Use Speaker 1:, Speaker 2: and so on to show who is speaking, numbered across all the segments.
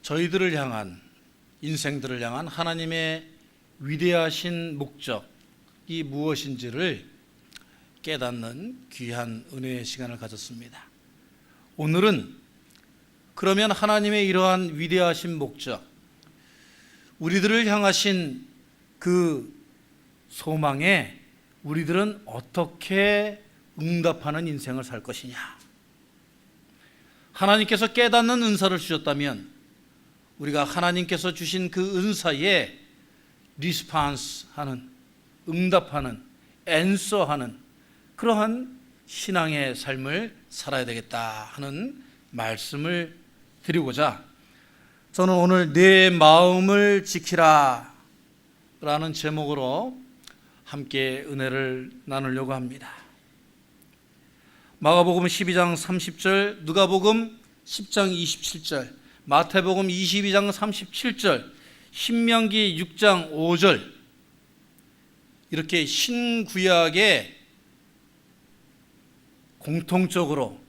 Speaker 1: 저희들을 향한, 인생들을 향한 하나님의 위대하신 목적이 무엇인지를 깨닫는 귀한 은혜의 시간을 가졌습니다. 오늘은 그러면 하나님의 이러한 위대하신 목적, 우리들을 향하신 그 소망에 우리들은 어떻게 응답하는 인생을 살 것이냐. 하나님께서 깨닫는 은사를 주셨다면 우리가 하나님께서 주신 그 은사에 리스판스하는, 응답하는, 앤서하는 그러한 신앙의 삶을 살아야 되겠다 하는 말씀을 드리고자 저는 오늘 내 마음을 지키라 라는 제목으로 함께 은혜를 나누려고 합니다. 마가복음 12장 30절, 누가복음 10장 27절, 마태복음 22장 37절, 신명기 6장 5절, 이렇게 신구약에 공통적으로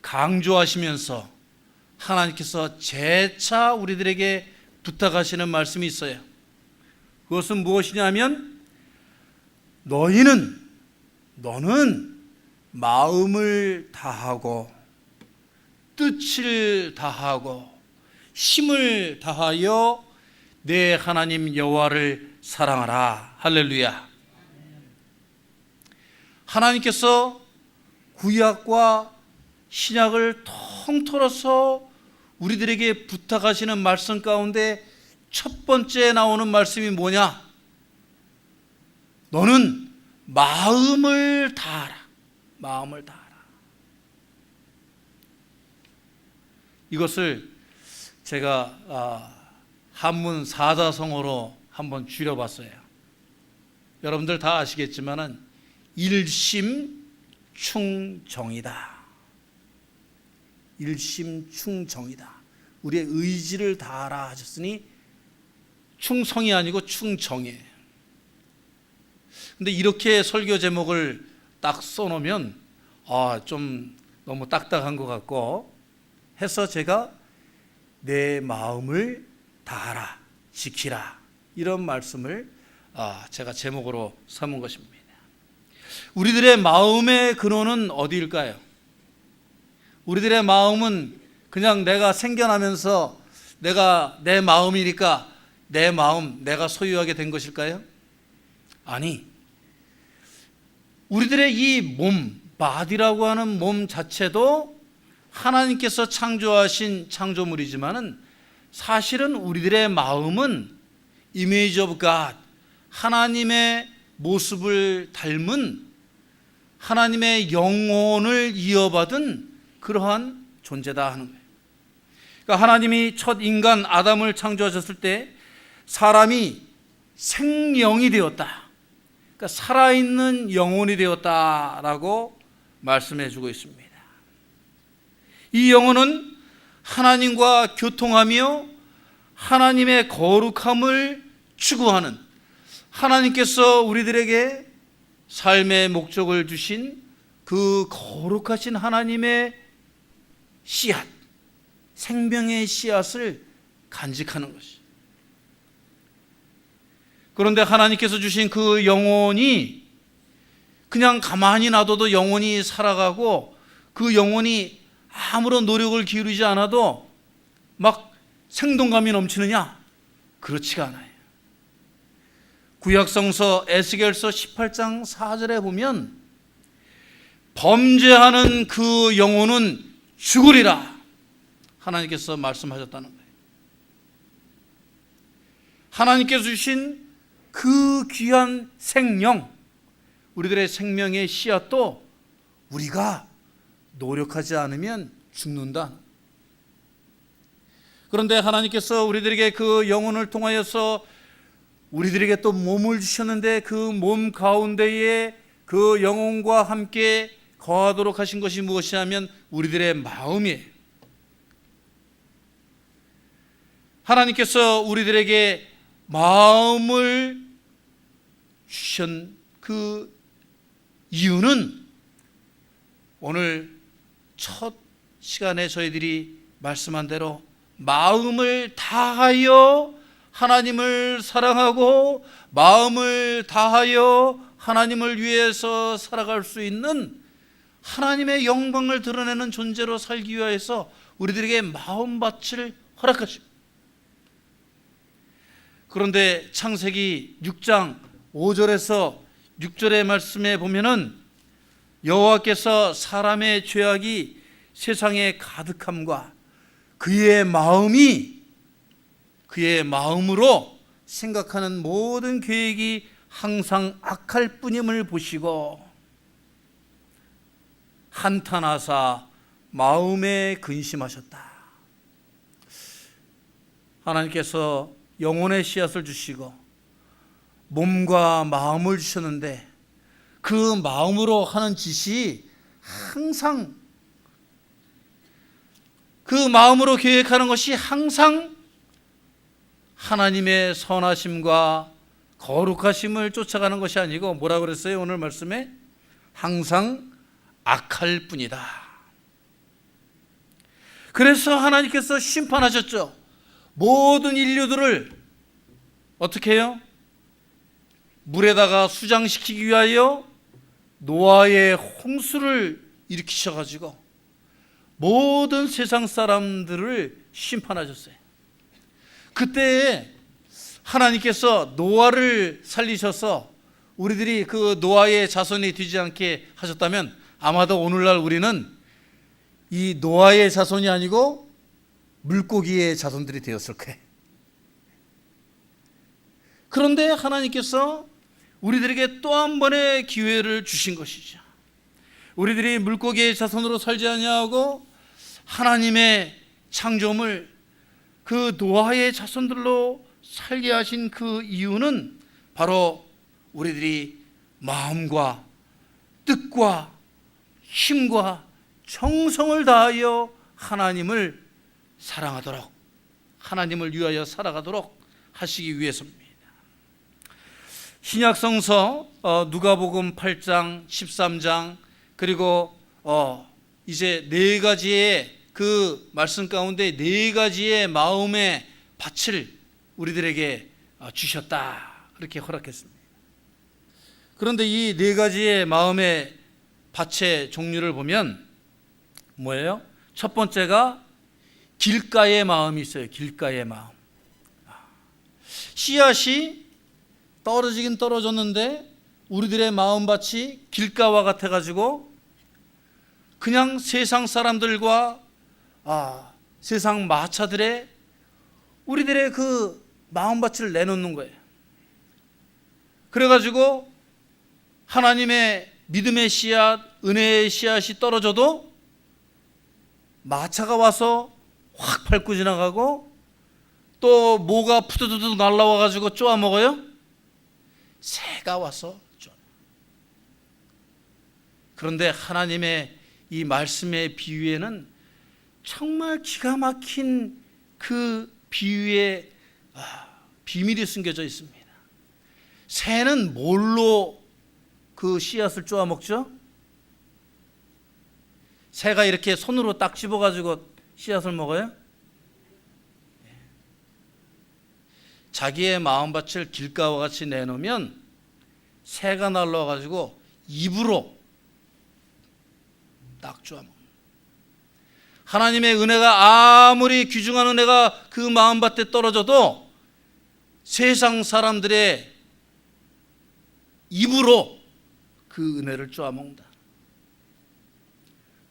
Speaker 1: 강조하시면서 하나님께서 재차 우리들에게 부탁하시는 말씀이 있어요. 그것은 무엇이냐면 너는 마음을 다하고 뜻을 다하고 힘을 다하여 내 하나님 여호와를 사랑하라. 할렐루야. 하나님께서 구약과 신약을 통틀어서 우리들에게 부탁하시는 말씀 가운데 첫 번째 나오는 말씀이 뭐냐? 너는 마음을 다하라. 마음을 다하라. 이것을 제가 한문 사자성어로 한번 줄여봤어요. 여러분들 다 아시겠지만은 일심충정이다. 일심충정이다. 우리의 의지를 다하라 하셨으니 충성이 아니고 충정이에요. 근데 이렇게 설교 제목을 딱 써놓으면 좀 너무 딱딱한 것 같고 해서 제가 내 마음을 다하라, 지키라 이런 말씀을 제가 제목으로 삼은 것입니다. 우리들의 마음의 근원은 어디일까요? 우리들의 마음은 그냥 내가 생겨나면서 내 마음이니까 내 마음 내가 소유하게 된 것일까요? 아니, 우리들의 이 몸, 바디라고 하는 몸 자체도 하나님께서 창조하신 창조물이지만은 사실은 우리들의 마음은 이미지 오브 갓, 하나님의 모습을 닮은 하나님의 영혼을 이어받은 그러한 존재다 하는 거예요. 그러니까 하나님이 첫 인간 아담을 창조하셨을 때 사람이 생령이 되었다. 그러니까 살아있는 영혼이 되었다라고 말씀해 주고 있습니다. 이 영혼은 하나님과 교통하며 하나님의 거룩함을 추구하는, 하나님께서 우리들에게 삶의 목적을 주신 그 거룩하신 하나님의 씨앗, 생명의 씨앗을 간직하는 것이. 그런데 하나님께서 주신 그 영혼이 그냥 가만히 놔둬도 영혼이 살아가고 그 영혼이 아무런 노력을 기울이지 않아도 막 생동감이 넘치느냐? 그렇지가 않아요. 구약성서 에스겔서 18장 4절에 보면 범죄하는 그 영혼은 죽으리라 하나님께서 말씀하셨다는 거예요. 하나님께서 주신 그 귀한 생명, 우리들의 생명의 씨앗도 우리가 노력하지 않으면 죽는다. 그런데 하나님께서 우리들에게 그 영혼을 통하여서 우리들에게 또 몸을 주셨는데 그 몸 가운데에 그 영혼과 함께 거하도록 하신 것이 무엇이냐면 우리들의 마음이에요. 하나님께서 우리들에게 마음을 주신 그 이유는 오늘 첫 시간에 저희들이 말씀한 대로 마음을 다하여 하나님을 사랑하고 마음을 다하여 하나님을 위해서 살아갈 수 있는 하나님의 영광을 드러내는 존재로 살기 위해서 우리들에게 마음밭을 허락하십니다. 그런데 창세기 6장 5절에서 6절의 말씀에 보면은 여호와께서 사람의 죄악이 세상에 가득함과 그의 마음으로 생각하는 모든 계획이 항상 악할 뿐임을 보시고 한탄하사 마음에 근심하셨다. 하나님께서 영혼의 씨앗을 주시고 몸과 마음을 주셨는데 그 마음으로 하는 짓이 항상, 그 마음으로 계획하는 것이 항상 하나님의 선하심과 거룩하심을 쫓아가는 것이 아니고 뭐라고 그랬어요? 오늘 말씀에 항상 악할 뿐이다. 그래서 하나님께서 심판하셨죠. 모든 인류들을 어떻게 해요? 물에다가 수장시키기 위하여 노아의 홍수를 일으키셔가지고 모든 세상 사람들을 심판하셨어요. 그때 하나님께서 노아를 살리셔서 우리들이 그 노아의 자손이 되지 않게 하셨다면 아마도 오늘날 우리는 이 노아의 자손이 아니고 물고기의 자손들이 되었을 거예요. 그런데 하나님께서 우리들에게 또 한 번의 기회를 주신 것이죠. 우리들이 물고기의 자손으로 살지 아니하고 하나님의 창조물 그 노아의 자손들로 살게 하신 그 이유는 바로 우리들이 마음과 뜻과 힘과 정성을 다하여 하나님을 사랑하도록, 하나님을 위하여 살아가도록 하시기 위해서입니다. 신약성서 누가복음 8장 13장 그리고 이제 네 가지의 그 말씀 가운데 네 가지의 마음의 밭을 우리들에게 주셨다, 그렇게 허락했습니다. 그런데 이 네 가지의 마음의 밭의 종류를 보면 뭐예요? 첫 번째가 길가의 마음이 있어요. 길가의 마음. 씨앗이 떨어지긴 떨어졌는데 우리들의 마음밭이 길가와 같아가지고 그냥 세상 사람들과 세상 마차들의 우리들의 그 마음밭을 내놓는 거예요. 그래가지고 하나님의 믿음의 씨앗, 은혜의 씨앗이 떨어져도 마차가 와서 확 밟고 지나가고 또 모가 푸드드드 날라와가지고 쪼아 먹어요. 새가 와서 쪼아. 그런데 하나님의 이 말씀의 비유에는 정말 기가 막힌 그 비유에 비밀이 숨겨져 있습니다. 새는 뭘로 그 씨앗을 쪼아 먹죠? 새가 이렇게 손으로 딱 집어가지고 씨앗을 먹어요? 자기의 마음밭을 길가와 같이 내놓으면 새가 날라와가지고 입으로 딱 쪼아 먹는. 하나님의 은혜가 아무리 귀중한 은혜가 그 마음밭에 떨어져도 세상 사람들의 입으로 그 은혜를 쪼아 먹는다.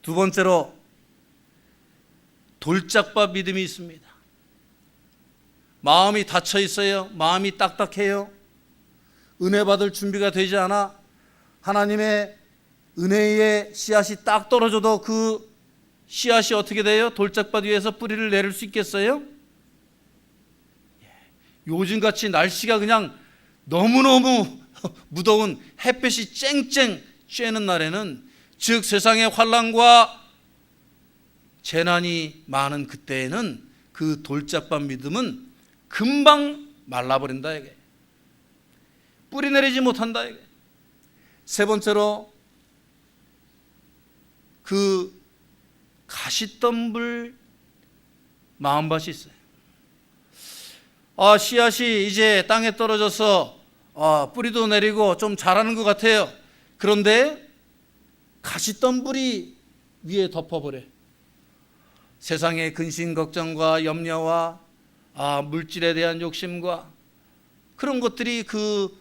Speaker 1: 두 번째로 돌짝밭 믿음이 있습니다. 마음이 닫혀 있어요. 마음이 딱딱해요. 은혜 받을 준비가 되지 않아. 하나님의 은혜의 씨앗이 딱 떨어져도 그 씨앗이 어떻게 돼요? 돌짝밭 위에서 뿌리를 내릴 수 있겠어요? 요즘같이 날씨가 그냥 너무너무 무더운 햇볕이 쨍쨍 쬐는 날에는, 즉 세상의 환난과 재난이 많은 그때에는 그 돌짝밭 믿음은 금방 말라버린다 이게. 뿌리 내리지 못한다 이게. 세 번째로 그 가시덤불 마음밭이 있어요. 씨앗이 이제 땅에 떨어져서 뿌리도 내리고 좀 자라는 것 같아요. 그런데 가시덤불이 위에 덮어버려요. 세상의 근심 걱정과 염려와 물질에 대한 욕심과 그런 것들이 그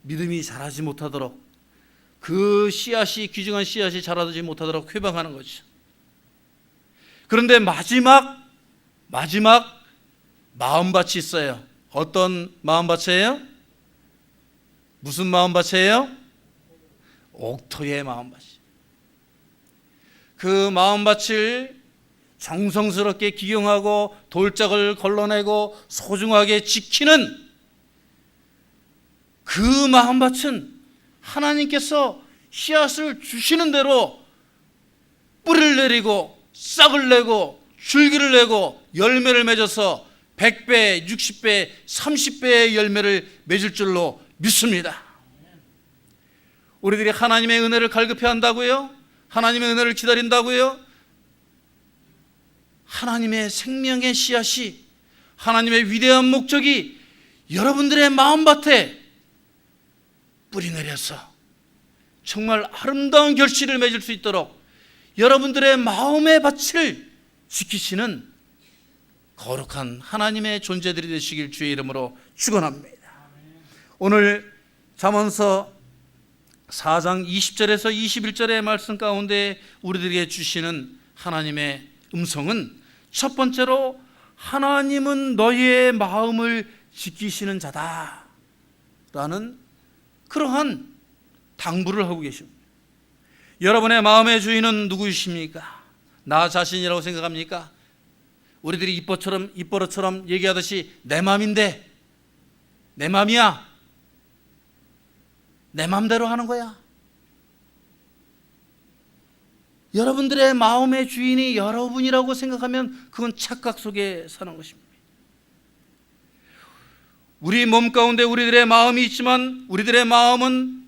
Speaker 1: 믿음이 자라지 못하도록, 그 씨앗이, 귀중한 씨앗이 자라지 못하도록 회방하는 거죠. 그런데 마지막 마음밭이 있어요. 어떤 마음밭이에요? 무슨 마음밭이에요? 옥토의 마음밭이. 그 마음밭을 정성스럽게 기경하고 돌짝을 걸러내고 소중하게 지키는 그 마음밭은 하나님께서 씨앗을 주시는 대로 뿌리를 내리고 싹을 내고 줄기를 내고 열매를 맺어서 100배, 60배, 30배의 열매를 맺을 줄로 믿습니다. 우리들이 하나님의 은혜를 갈급해 한다고요? 하나님의 은혜를 기다린다고요? 하나님의 생명의 씨앗이, 하나님의 위대한 목적이 여러분들의 마음밭에 뿌리 내려서 정말 아름다운 결실을 맺을 수 있도록 여러분들의 마음의 밭을 지키시는 거룩한 하나님의 존재들이 되시길 주의 이름으로 축원합니다. 오늘 잠언서 4장 20절에서 21절의 말씀 가운데 우리들에게 주시는 하나님의 음성은 첫 번째로 하나님은 너희의 마음을 지키시는 자다 라는 그러한 당부를 하고 계십니다. 여러분의 마음의 주인은 누구이십니까? 나 자신이라고 생각합니까? 우리들이 입버릇처럼 얘기하듯이 내 마음인데, 내 마음이야, 내 마음대로 하는 거야. 여러분들의 마음의 주인이 여러분이라고 생각하면 그건 착각 속에 사는 것입니다. 우리 몸 가운데 우리들의 마음이 있지만 우리들의 마음은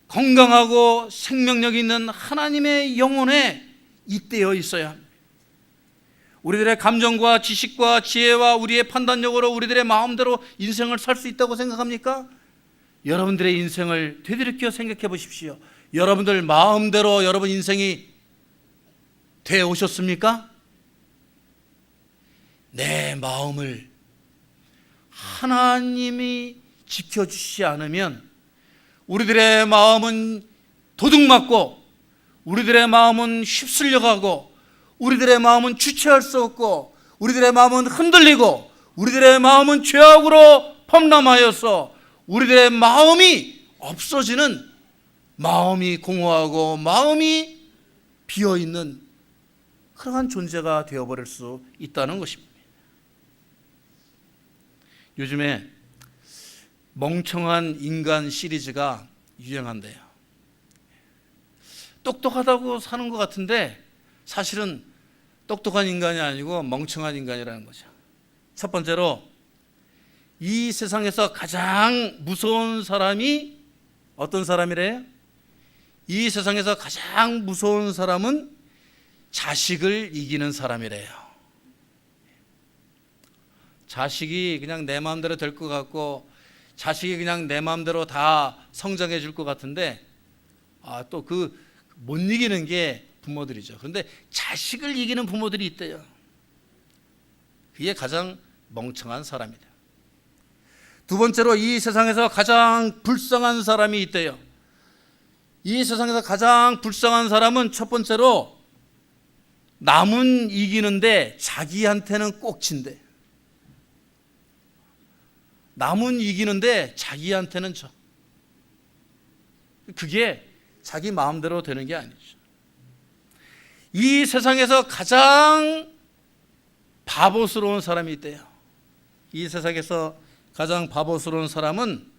Speaker 1: 건강하고 생명력 있는 하나님의 영혼에 잇대어 있어야 합니다. 우리들의 감정과 지식과 지혜와 우리의 판단력으로 우리들의 마음대로 인생을 살 수 있다고 생각합니까? 여러분들의 인생을 되돌이켜 생각해 보십시오. 여러분들 마음대로 여러분 인생이 되어 오셨습니까? 내 마음을 하나님이 지켜주시지 않으면 우리들의 마음은 도둑맞고 우리들의 마음은 휩쓸려가고 우리들의 마음은 주체할 수 없고 우리들의 마음은 흔들리고 우리들의 마음은 죄악으로 범람하여서 우리들의 마음이 없어지는, 마음이 공허하고 마음이 비어있는 그러한 존재가 되어버릴 수 있다는 것입니다. 요즘에 멍청한 인간 시리즈가 유행한대요. 똑똑하다고 사는 것 같은데 사실은 똑똑한 인간이 아니고 멍청한 인간이라는 거죠. 첫 번째로 이 세상에서 가장 무서운 사람이 어떤 사람이래요? 이 세상에서 가장 무서운 사람은 자식을 이기는 사람이래요. 자식이 그냥 내 마음대로 될 것 같고 자식이 그냥 내 마음대로 다 성장해 줄 것 같은데 또 그 못 이기는 게 부모들이죠. 그런데 자식을 이기는 부모들이 있대요. 그게 가장 멍청한 사람이다. 두 번째로 이 세상에서 가장 불쌍한 사람이 있대요. 이 세상에서 가장 불쌍한 사람은 첫 번째로 남은 이기는데 자기한테는 꼭 진대. 남은 이기는데 자기한테는 져. 그게 자기 마음대로 되는 게 아니죠. 이 세상에서 가장 바보스러운 사람이 있대요. 이 세상에서 가장 바보스러운 사람은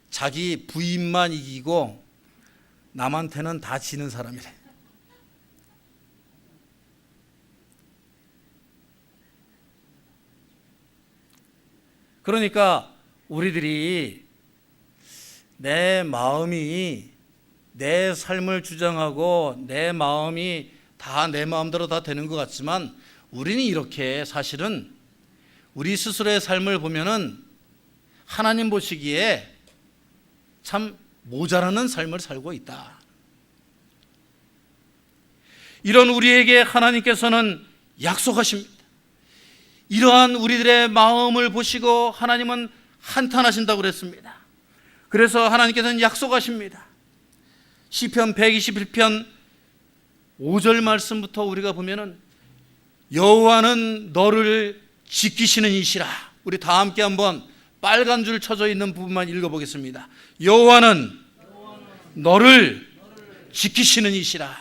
Speaker 1: 자기 부인만 이기고 남한테는 다 지는 사람이래. 그러니까 우리들이 내 마음이 내 삶을 주장하고 내 마음이 다 내 마음대로 다 되는 것 같지만 우리는 이렇게 사실은 우리 스스로의 삶을 보면은 하나님 보시기에 참 모자라는 삶을 살고 있다. 이런 우리에게 하나님께서는 약속하십니다. 이러한 우리들의 마음을 보시고 하나님은 한탄하신다고 그랬습니다. 그래서 하나님께서는 약속하십니다. 시편 121편 5절 말씀부터 우리가 보면은 여호와는 너를 지키시는 이시라. 우리 다 함께 한번 빨간 줄 쳐져 있는 부분만 읽어보겠습니다. 여호와는 너를 지키시는 이시라.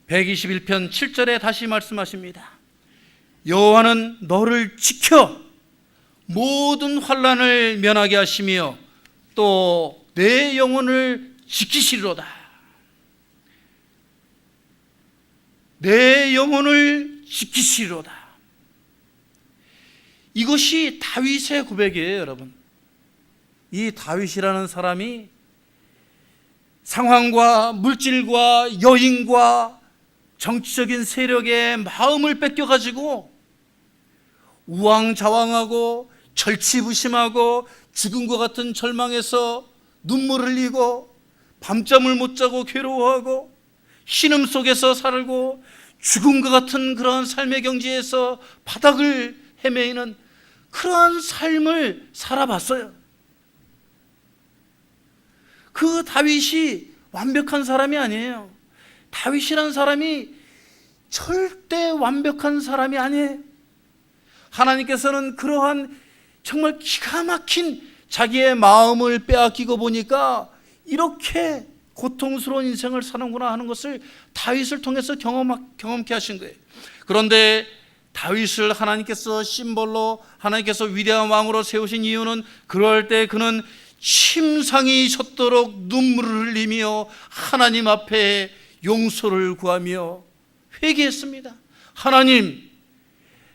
Speaker 1: 121편 7절에 다시 말씀하십니다. 여호와는 너를 지켜 모든 환난을 면하게 하시며 또 내 영혼을 지키시리로다. 내 영혼을 지키시리로다. 이것이 다윗의 고백이에요, 여러분. 이 다윗이라는 사람이 상황과 물질과 여인과 정치적인 세력의 마음을 뺏겨가지고 우왕좌왕하고 절치부심하고 죽음과 같은 절망에서 눈물을 흘리고 밤잠을 못 자고 괴로워하고 신음 속에서 살고 죽음과 같은 그러한 삶의 경지에서 바닥을 헤매이는 그러한 삶을 살아봤어요. 그 다윗이 완벽한 사람이 아니에요. 다윗이라는 사람이 절대 완벽한 사람이 아니에요. 하나님께서는 그러한 정말 기가 막힌 자기의 마음을 빼앗기고 보니까 이렇게 고통스러운 인생을 사는구나 하는 것을 다윗을 통해서 경험케 하신 거예요. 그런데 다윗을 하나님께서 심벌로 하나님께서 위대한 왕으로 세우신 이유는 그럴 때 그는 침상이 젖도록 눈물을 흘리며 하나님 앞에 용서를 구하며 회개했습니다. 하나님,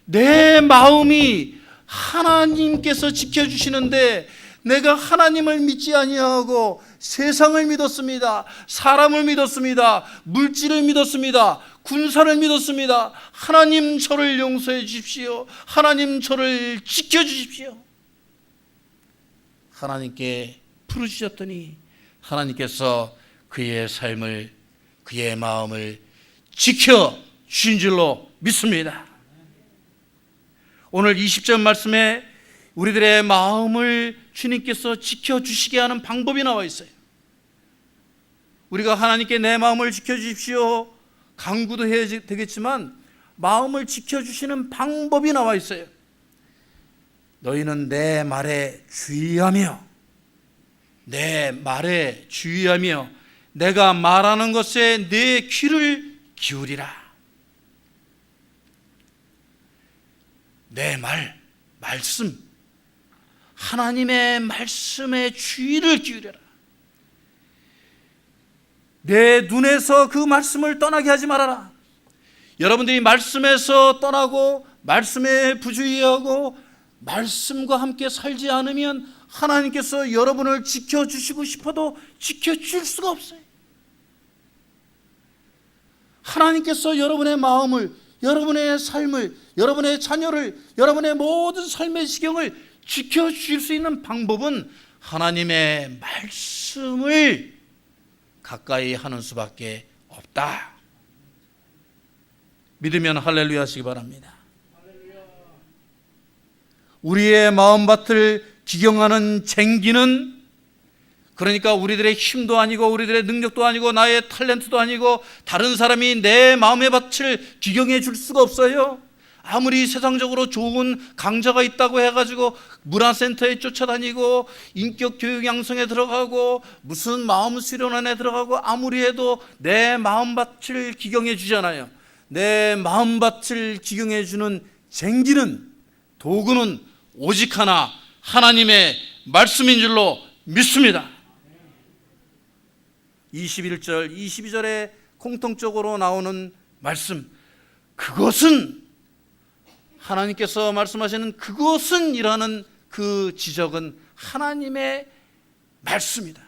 Speaker 1: 내 마음이 하나님께서 지켜주시는데 내가 하나님을 믿지 아니하고 세상을 믿었습니다. 사람을 믿었습니다. 물질을 믿었습니다. 군사를 믿었습니다. 하나님 저를 용서해 주십시오. 하나님 저를 지켜주십시오. 하나님께 부르짖었더니 하나님께서 그의 삶을, 그의 마음을 지켜주신 줄로 믿습니다. 오늘 20절 말씀에 우리들의 마음을 주님께서 지켜주시게 하는 방법이 나와 있어요. 우리가 하나님께 내 마음을 지켜주십시오 강구도 해야 되겠지만 마음을 지켜주시는 방법이 나와 있어요. 너희는 내 말에 주의하며 내가 말하는 것에 내 귀를 기울이라. 내 말씀, 하나님의 말씀에 주의를 기울여라. 내 눈에서 그 말씀을 떠나게 하지 말아라. 여러분들이 말씀에서 떠나고 말씀에 부주의하고 말씀과 함께 살지 않으면 하나님께서 여러분을 지켜주시고 싶어도 지켜줄 수가 없어요. 하나님께서 여러분의 마음을, 여러분의 삶을, 여러분의 자녀를, 여러분의 모든 삶의 지경을 지켜주실 수 있는 방법은 하나님의 말씀을 가까이 하는 수밖에 없다. 믿으면 할렐루야 하시기 바랍니다. 우리의 마음밭을 기경하는 쟁기는, 그러니까 우리들의 힘도 아니고 우리들의 능력도 아니고 나의 탤런트도 아니고 다른 사람이 내 마음의 밭을 기경해 줄 수가 없어요. 아무리 세상적으로 좋은 강좌가 있다고 해가지고 문화센터에 쫓아다니고 인격 교육 양성에 들어가고 무슨 마음 수련원에 들어가고 아무리 해도 내 마음밭을 기경해 주잖아요. 내 마음밭을 기경해 주는 쟁기는, 도구는 오직 하나, 하나님의 말씀인 줄로 믿습니다. 21절, 22절에 공통적으로 나오는 말씀, 그것은, 하나님께서 말씀하시는 그것은 이라는 그 지적은 하나님의 말씀이다.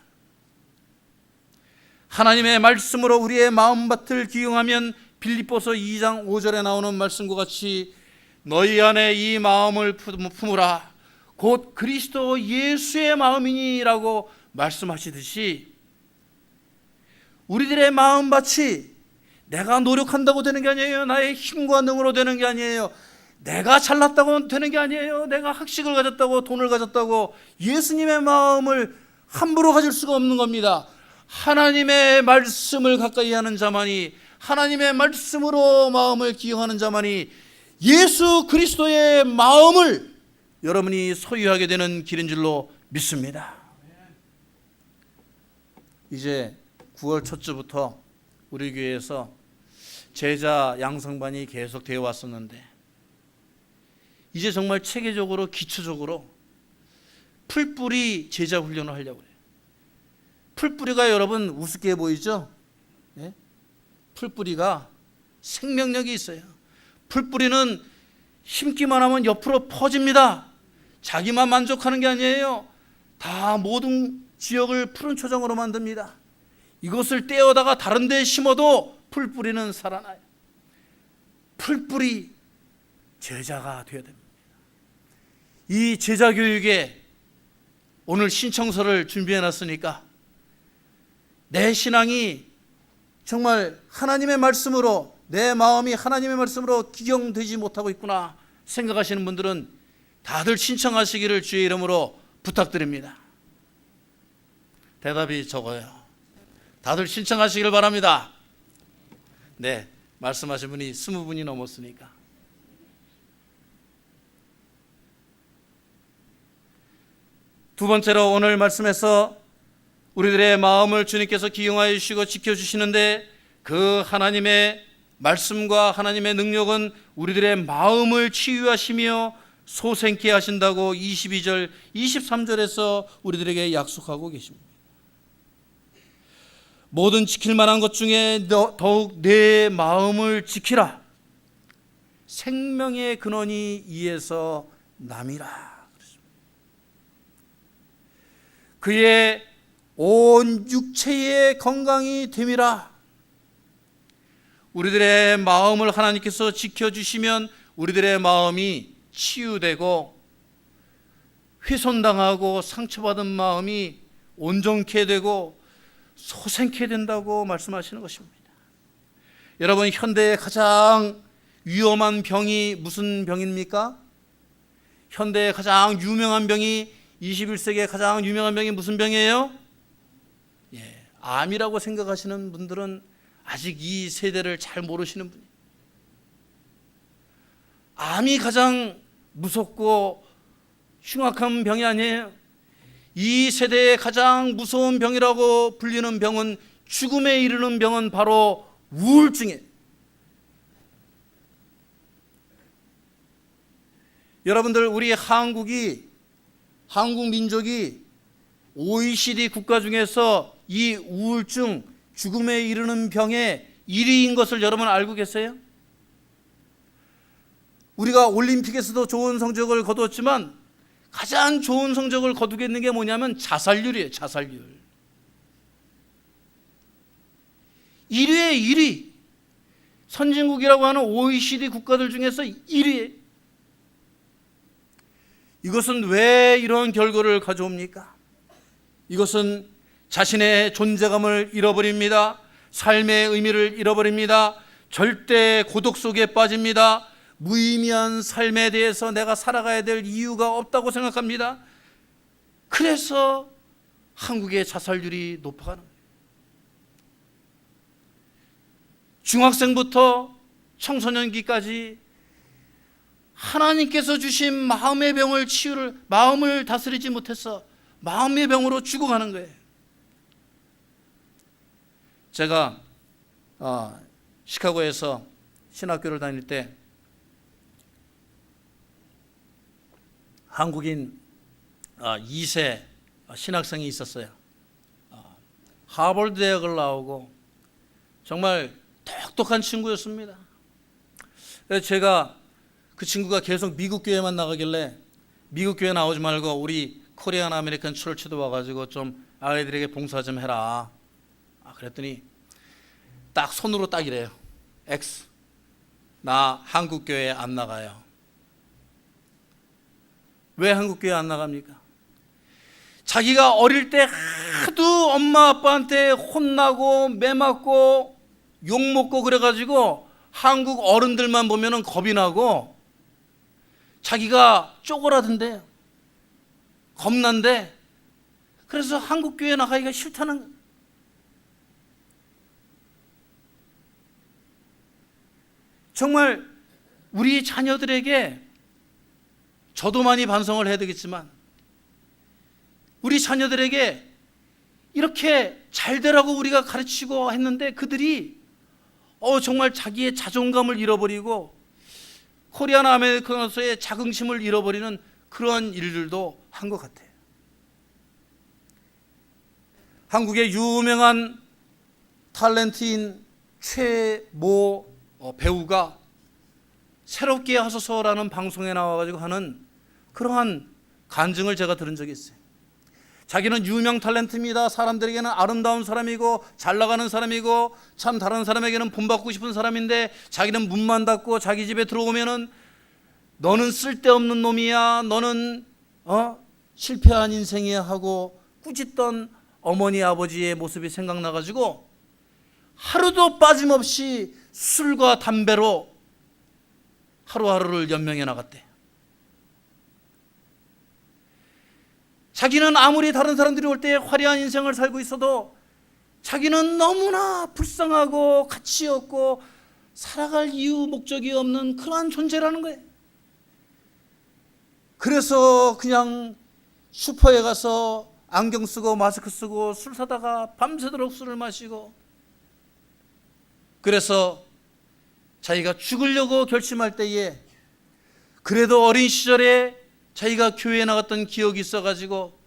Speaker 1: 하나님의 말씀으로 우리의 마음밭을 기용하면 빌립보서 2장 5절에 나오는 말씀과 같이 너희 안에 이 마음을 품으라 곧 그리스도 예수의 마음이니라고 말씀하시듯이 우리들의 마음밭이 내가 노력한다고 되는 게 아니에요. 나의 힘과 능으로 되는 게 아니에요. 내가 잘났다고 되는 게 아니에요. 내가 학식을 가졌다고 돈을 가졌다고 예수님의 마음을 함부로 가질 수가 없는 겁니다. 하나님의 말씀을 가까이 하는 자만이, 하나님의 말씀으로 마음을 기용하는 자만이 예수 그리스도의 마음을 여러분이 소유하게 되는 길인 줄로 믿습니다. 이제 9월 첫 주부터 우리 교회에서 제자 양성반이 계속 되어 왔었는데 이제 정말 체계적으로 기초적으로 풀뿌리 제자 훈련을 하려고 해요. 풀뿌리가 여러분 우습게 보이죠? 네? 풀뿌리가 생명력이 있어요. 풀뿌리는 심기만 하면 옆으로 퍼집니다. 자기만 만족하는 게 아니에요. 다 모든 지역을 푸른 초장으로 만듭니다. 이것을 떼어다가 다른 데에 심어도 풀뿌리는 살아나요. 풀뿌리 제자가 되어야 됩니다. 이 제자 교육에 오늘 신청서를 준비해 놨으니까 내 신앙이 정말 하나님의 말씀으로 내 마음이 하나님의 말씀으로 기경되지 못하고 있구나 생각하시는 분들은 다들 신청하시기를 주의 이름으로 부탁드립니다. 대답이 적어요. 다들 신청하시기를 바랍니다. 네, 말씀하신 분이 20분이 넘었으니까. 두 번째로 오늘 말씀에서 우리들의 마음을 주님께서 기용하여 주시고 지켜주시는데 그 하나님의 말씀과 하나님의 능력은 우리들의 마음을 치유하시며 소생케 하신다고 22절, 23절에서 우리들에게 약속하고 계십니다. 모든 지킬 만한 것 중에 더욱 내 마음을 지키라. 생명의 근원이 이에서 남이라. 그의 온 육체의 건강이 됨이라. 우리들의 마음을 하나님께서 지켜주시면 우리들의 마음이 치유되고 훼손당하고 상처받은 마음이 온전케 되고 소생케 된다고 말씀하시는 것입니다. 여러분, 현대의 가장 위험한 병이 무슨 병입니까? 현대의 가장 유명한 병이 21세기의 가장 유명한 병이 무슨 병이에요? 암이라고 생각하시는 분들은 아직 이 세대를 잘 모르시는 분이에요. 암이 가장 무섭고 흉악한 병이 아니에요. 이 세대의 가장 무서운 병이라고 불리는 병은, 죽음에 이르는 병은 바로 우울증이에요. 여러분들, 우리 한국 민족이 OECD 국가 중에서 이 우울증, 죽음에 이르는 병의 1위인 것을 여러분 알고 계세요? 우리가 올림픽에서도 좋은 성적을 거두었지만 가장 좋은 성적을 거두게 있는 게 뭐냐면 자살률이에요. 자살률 1위에 1위. 선진국이라고 하는 OECD 국가들 중에서 1위에. 이것은 왜 이런 결과를 가져옵니까? 이것은 자신의 존재감을 잃어버립니다. 삶의 의미를 잃어버립니다. 절대 고독 속에 빠집니다. 무의미한 삶에 대해서 내가 살아가야 될 이유가 없다고 생각합니다. 그래서 한국의 자살률이 높아가는 거예요. 중학생부터 청소년기까지 하나님께서 주신 마음의 병을 마음을 다스리지 못해서 마음의 병으로 죽어가는 거예요. 제가 시카고에서 신학교를 다닐 때 한국인 2세 신학생이 있었어요. 하버드 대학을 나오고 정말 똑똑한 친구였습니다. 그래서 제가 그 친구가 계속 미국 교회만 나가길래 미국 교회 나오지 말고 우리 코리안 아메리칸 철치도 와가지고 좀 아이들에게 봉사 좀 해라. 그랬더니 딱 손으로 딱 이래요. X, 나 한국교회 안 나가요. 왜 한국교회 안 나갑니까? 자기가 어릴 때 하도 엄마 아빠한테 혼나고 매맞고 욕먹고 그래가지고 한국 어른들만 보면 겁이 나고 자기가 쪼그라든대요. 겁난데 그래서 한국교회 나가기가 싫다는 거예요. 정말 우리 자녀들에게 저도 많이 반성을 해야 되겠지만 우리 자녀들에게 이렇게 잘 되라고 우리가 가르치고 했는데 그들이 정말 자기의 자존감을 잃어버리고 코리안 아메리카노스의 자긍심을 잃어버리는 그런 일들도 한 것 같아요. 한국의 유명한 탤런트인 최모 배우가 새롭게 하소서라는 방송에 나와가지고 하는 그러한 간증을 제가 들은 적이 있어요. 자기는 유명 탤런트입니다. 사람들에게는 아름다운 사람이고 잘 나가는 사람이고 참 다른 사람에게는 본받고 싶은 사람인데 자기는 문만 닫고 자기 집에 들어오면은 너는 쓸데없는 놈이야, 너는 실패한 인생이야 하고 꾸짖던 어머니 아버지의 모습이 생각나가지고 하루도 빠짐없이 술과 담배로 하루하루를 연명해 나갔대. 자기는 아무리 다른 사람들이 올 때 화려한 인생을 살고 있어도 자기는 너무나 불쌍하고 가치 없고 살아갈 이유 목적이 없는 그러한 존재라는 거예요. 그래서 그냥 슈퍼에 가서 안경 쓰고 마스크 쓰고 술 사다가 밤새도록 술을 마시고 그래서 자기가 죽으려고 결심할 때에 그래도 어린 시절에 자기가 교회에 나갔던 기억이 있어가지고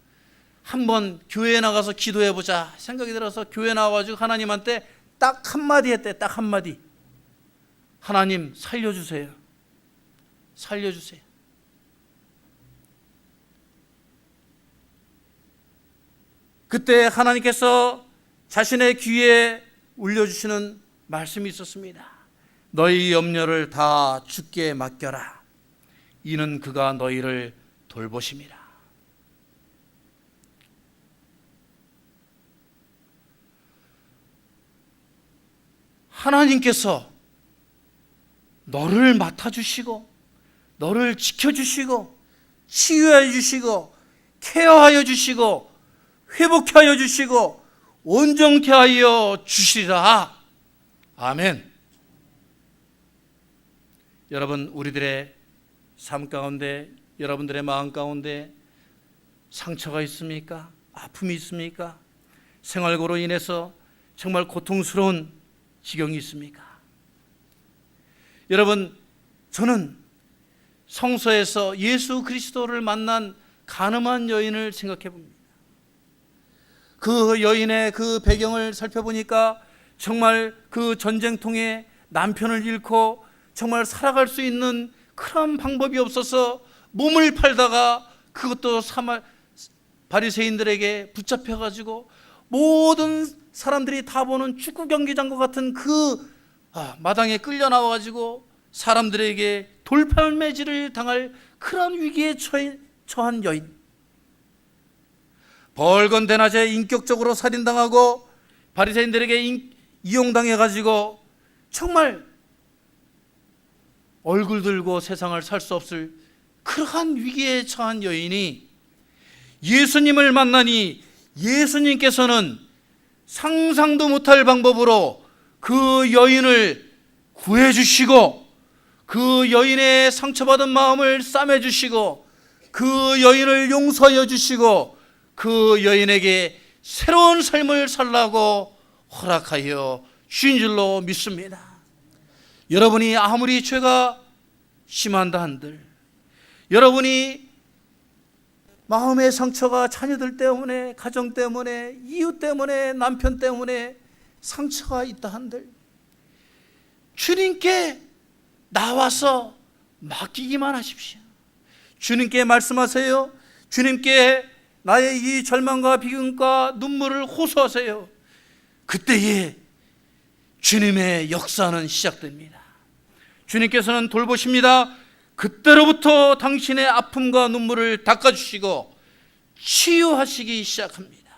Speaker 1: 한번 교회에 나가서 기도해보자 생각이 들어서 교회에 나와가지고 하나님한테 딱 한마디 했대. 딱 한마디. 하나님 살려주세요. 살려주세요. 그때 하나님께서 자신의 귀에 울려주시는 말씀이 있었습니다. 너희 염려를 다 주께 맡겨라. 이는 그가 너희를 돌보심이라. 하나님께서 너를 맡아주시고 너를 지켜주시고 치유해 주시고 케어하여 주시고 회복하여 주시고 온전케 하여 주시리라. 아멘. 여러분, 우리들의 삶 가운데, 여러분들의 마음 가운데 상처가 있습니까? 아픔이 있습니까? 생활고로 인해서 정말 고통스러운 지경이 있습니까? 여러분, 저는 성서에서 예수 그리스도를 만난 가늠한 여인을 생각해 봅니다. 그 여인의 그 배경을 살펴보니까 정말 그 전쟁통에 남편을 잃고 정말 살아갈 수 있는 그런 방법이 없어서 몸을 팔다가 그것도 바리새인들에게 붙잡혀가지고 모든 사람들이 다 보는 축구 경기장과 같은 그 마당에 끌려 나와가지고 사람들에게 돌팔매질을 당할 그런 위기에 처한 여인. 벌건 대낮에 인격적으로 살인당하고 바리새인들에게 이용당해가지고 정말 얼굴 들고 세상을 살 수 없을 그러한 위기에 처한 여인이 예수님을 만나니 예수님께서는 상상도 못할 방법으로 그 여인을 구해주시고 그 여인의 상처받은 마음을 싸매주시고 그 여인을 용서하여 주시고 그 여인에게 새로운 삶을 살라고 허락하여 주신 줄로 믿습니다. 여러분이 아무리 죄가 심한다 한들, 여러분이 마음의 상처가 자녀들 때문에, 가정 때문에, 이웃 때문에, 남편 때문에 상처가 있다 한들 주님께 나와서 맡기기만 하십시오. 주님께 말씀하세요. 주님께 나의 이 절망과 비극과 눈물을 호소하세요. 그때에 주님의 역사는 시작됩니다. 주님께서는 돌보십니다. 그때로부터 당신의 아픔과 눈물을 닦아주시고 치유하시기 시작합니다.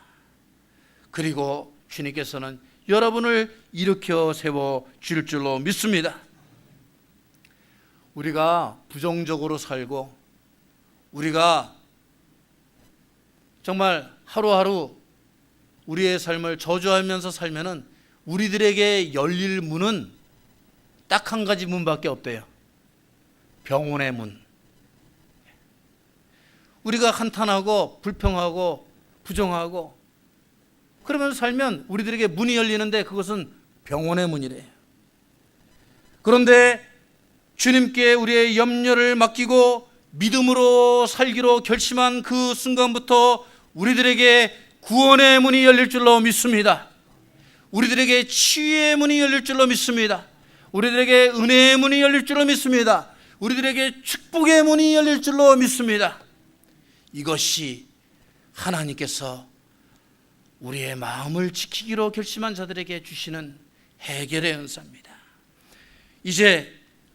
Speaker 1: 그리고 주님께서는 여러분을 일으켜 세워 줄 줄로 믿습니다. 우리가 부정적으로 살고 우리가 정말 하루하루 우리의 삶을 저주하면서 살면은 우리들에게 열릴 문은 딱 한 가지 문밖에 없대요. 병원의 문. 우리가 한탄하고 불평하고 부정하고 그러면서 살면 우리들에게 문이 열리는데 그것은 병원의 문이래요. 그런데 주님께 우리의 염려를 맡기고 믿음으로 살기로 결심한 그 순간부터 우리들에게 구원의 문이 열릴 줄로 믿습니다. 우리들에게 치유의 문이 열릴 줄로 믿습니다. 우리들에게 은혜의 문이 열릴 줄로 믿습니다. 우리들에게 축복의 문이 열릴 줄로 믿습니다. 이것이 하나님께서 우리의 마음을 지키기로 결심한 자들에게 주시는 해결의 은사입니다. 이제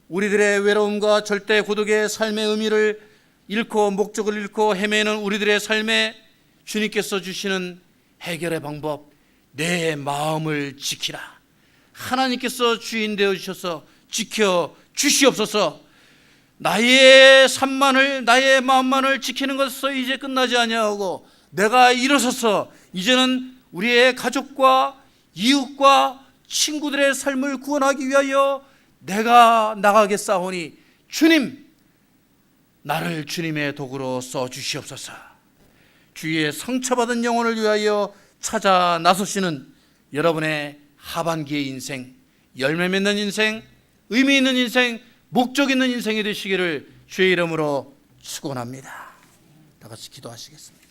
Speaker 1: 우리들의 외로움과 절대 고독의 삶의 의미를 잃고 목적을 잃고 헤매는 우리들의 삶에 주님께서 주시는 해결의 방법, 내 마음을 지키라. 하나님께서 주인 되어 주셔서 지켜 주시옵소서. 나의 삶만을, 나의 마음만을 지키는 것에서 이제 끝나지 아니하고 내가 일어서서 이제는 우리의 가족과 이웃과 친구들의 삶을 구원하기 위하여 내가 나가겠사오니 주님, 나를 주님의 도구로 써주시옵소서. 주의 상처받은 영혼을 위하여 찾아 나서시는 여러분의 하반기의 인생, 열매 맺는 인생, 의미 있는 인생, 목적 있는 인생이 되시기를 주의 이름으로 축원합니다. 다 같이 기도하시겠습니다.